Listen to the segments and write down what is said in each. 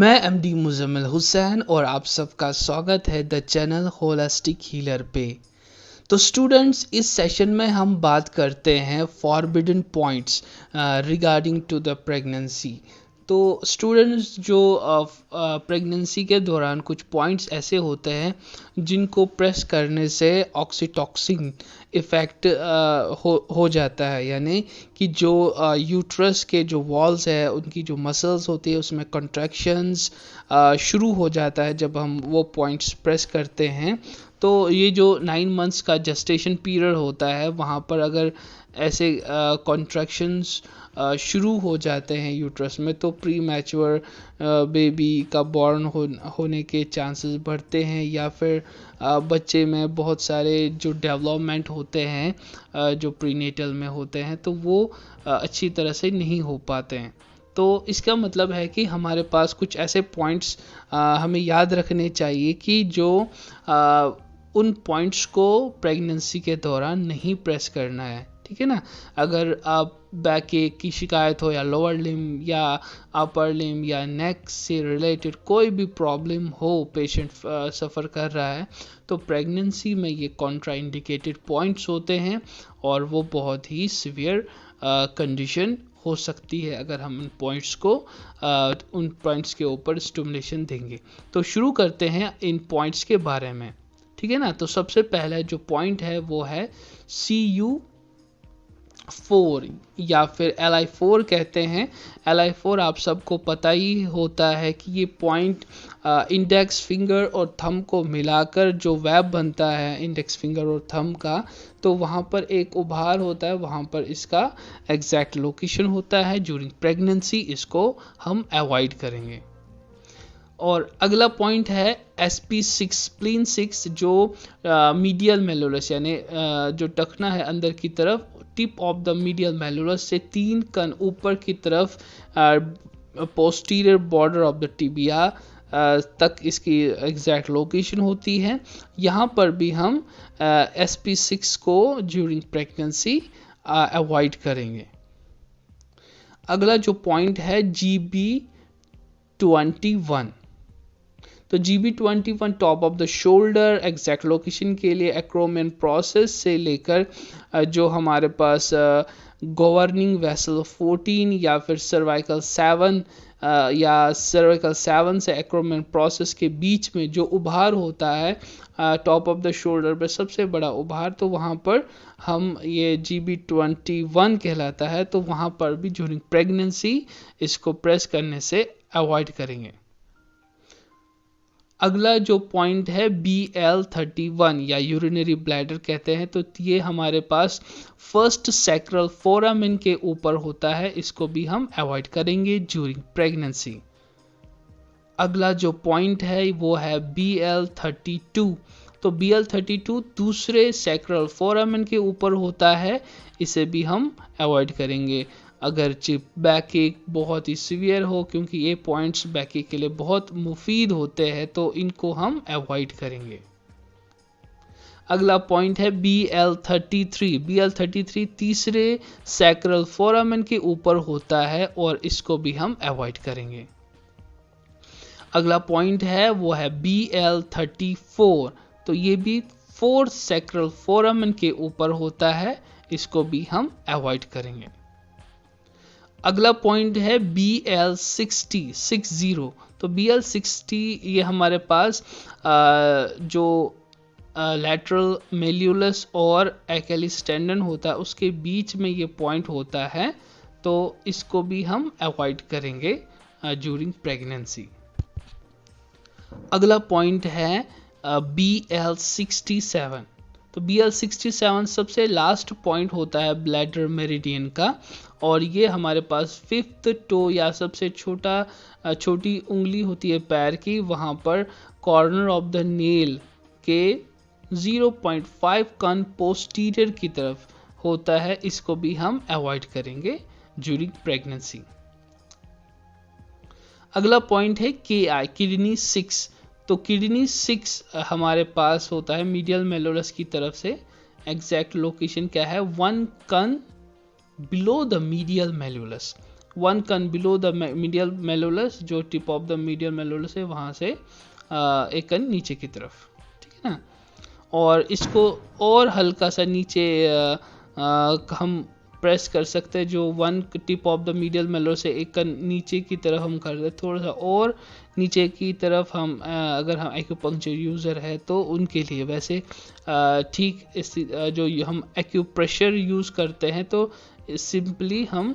मैं एमडी मुजम्मिल हुसैन और आप सबका स्वागत है द चैनल होलिस्टिक हीलर पे। तो स्टूडेंट्स, इस सेशन में हम बात करते हैं forbidden points regarding to the pregnancy. तो स्टूडेंट्स, जो प्रेगनेंसी के दौरान कुछ पॉइंट्स ऐसे होते हैं जिनको प्रेस करने से ऑक्सीटॉक्सिन इफ़ेक्ट हो जाता है, यानी कि जो यूट्रस के जो वॉल्स है उनकी जो मसल्स होती है उसमें कॉन्ट्रैक्शंस शुरू हो जाता है जब हम वो पॉइंट्स प्रेस करते हैं। तो ये जो 9 मंथ्स का जेस्टेशन पीरियड होता है वहाँ पर अगर ऐसे कॉन्ट्रैक्शंस शुरू हो जाते हैं यूट्रस में, तो प्री मैच्योर बेबी का बॉर्न होने के चांसेस बढ़ते हैं, या फिर बच्चे में बहुत सारे जो डेवलपमेंट होते हैं जो प्रीनेटल में होते हैं तो वो अच्छी तरह से नहीं हो पाते हैं। तो इसका मतलब है कि हमारे पास कुछ ऐसे पॉइंट्स हमें याद रखने चाहिए कि जो उन पॉइंट्स को प्रेगनेंसी के दौरान नहीं प्रेस करना है, ठीक है ना। अगर आप बैक एक की शिकायत हो या लोअर लिम या अपर लिम या नेक से रिलेटेड कोई भी प्रॉब्लम हो, पेशेंट सफ़र कर रहा है, तो प्रेगनेंसी में ये कॉन्ट्रा इंडिकेटेड पॉइंट्स होते हैं और वो बहुत ही सीवियर कंडीशन हो सकती है अगर हम इन पॉइंट्स को उन पॉइंट्स के ऊपर स्टिमुलेशन देंगे। तो शुरू करते हैं इन पॉइंट्स के बारे में, ठीक है ना। तो सबसे पहला जो पॉइंट है वो है CU4 या फिर LI4 कहते हैं। LI4 आप सबको पता ही होता है कि ये पॉइंट इंडेक्स फिंगर और थंब को मिलाकर जो वेब बनता है इंडेक्स फिंगर और थंब का, तो वहाँ पर एक उभार होता है, वहाँ पर इसका एग्जैक्ट लोकेशन होता है। ड्यूरिंग प्रेगनेंसी इसको हम अवॉइड करेंगे। और अगला पॉइंट है SP6 स्प्लीन 6, जो मीडियल मेलुलस यानी जो टखना है अंदर की तरफ, टिप ऑफ द मीडियल मेलुलस से 3 कण ऊपर की तरफ posterior border of the tibia तक इसकी एग्जैक्ट लोकेशन होती है। यहाँ पर भी हम SP6 को ड्यूरिंग प्रेगनेंसी अवॉइड करेंगे। अगला जो पॉइंट है GB21। तो GB21 top of the shoulder exact location के लिए एक्रोमियन प्रोसेस से लेकर जो हमारे पास गवर्निंग वेसल 14 या फिर सर्वाइकल 7 या सर्वाइकल 7 से एक्रोमियन प्रोसेस के बीच में जो उभार होता है टॉप ऑफ द शोल्डर पे सबसे बड़ा उभार, तो वहाँ पर हम ये GB21 कहलाता है, तो वहाँ पर भी ड्यूरिंग प्रेगनेंसी इसको प्रेस करने से अवॉइड करेंगे। अगला जो पॉइंट है BL31 या यूरिनरी ब्लैडर कहते हैं, तो ये हमारे पास फर्स्ट सैक्रल फोरामेन के ऊपर होता है, इसको भी हम अवॉइड करेंगे ड्यूरिंग प्रेगनेंसी। अगला जो पॉइंट है वो है BL32। तो BL32 दूसरे सैक्रल फोरामेन के ऊपर होता है, इसे भी हम अवॉइड करेंगे अगर चिप बैक एक बहुत ही सीवियर हो, क्योंकि ये पॉइंट्स बैक के लिए बहुत मुफीद होते हैं, तो इनको हम अवॉइड करेंगे। अगला पॉइंट है BL33। BL33 तीसरे सैक्रल फोरामेन के ऊपर होता है और इसको भी हम अवॉइड करेंगे। अगला पॉइंट है वो है BL34। तो ये भी फोर्थ सैक्रल फोरामेन के ऊपर होता है, इसको भी हम अवॉइड करेंगे। अगला पॉइंट है BL60। तो BL60 ये हमारे पास जो लैटरल मेल्यूलस और एक्लिस टेंडन होता है उसके बीच में ये पॉइंट होता है, तो इसको भी हम अवॉइड करेंगे ड्यूरिंग प्रेगनेंसी। अगला पॉइंट है BL67। तो BL67 सबसे लास्ट पॉइंट होता है ब्लैडर मेरिडियन का, और ये हमारे पास 5th टो या सबसे छोटी उंगली होती है पैर की, वहाँ पर कॉर्नर ऑफ द नेल के 0.5 कण पोस्टीरियर की तरफ होता है, इसको भी हम अवॉइड करेंगे ड्यूरिंग प्रेगनेंसी। अगला पॉइंट है KI किडनी 6। तो किडनी 6 हमारे पास होता है मीडियल मेलोरस की तरफ से, एग्जैक्ट लोकेशन क्या है 1 कण बिलो द मीडियल मेल्यूलस, 1 कन बिलो द मीडियल मेलोलस, जो टिप ऑफ द मीडियल मेलोलस है वहाँ से 1 कन नीचे की तरफ, ठीक है ना। और इसको और हल्का सा नीचे हम प्रेस कर सकते हैं, जो 1 टिप ऑफ द मीडियल मेलोलस से 1 कन नीचे की तरफ हम कर दे, थोड़ा सा और नीचे की तरफ हम अगर हम एक्यूपंक्चर यूज़र है तो उनके लिए। वैसे ठीक इस जो हम एक्यूप्रेशर यूज़ करते हैं तो सिंपली हम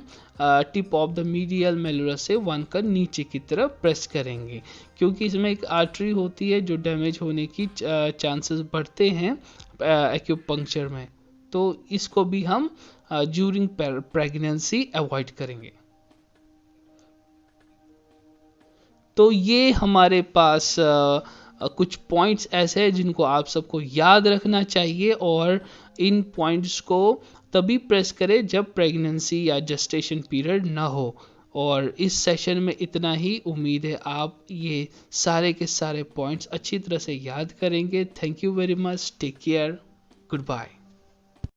टिप ऑफ द मीडियल मेलोलस से 1 का नीचे की तरफ प्रेस करेंगे, क्योंकि इसमें एक आर्टरी होती है जो डैमेज होने की चांसेस बढ़ते हैं एक्यूपंक्चर में, तो इसको भी हम ड्यूरिंग प्रेगनेंसी अवॉइड करेंगे। तो ये हमारे पास कुछ पॉइंट्स ऐसे हैं जिनको आप सबको याद रखना चाहिए, और इन पॉइंट्स को तभी प्रेस करें जब प्रेगनेंसी या जेस्टेशन पीरियड ना हो। और इस सेशन में इतना ही, उम्मीद है आप ये सारे के सारे पॉइंट्स अच्छी तरह से याद करेंगे। Thank you very much, take care, good bye.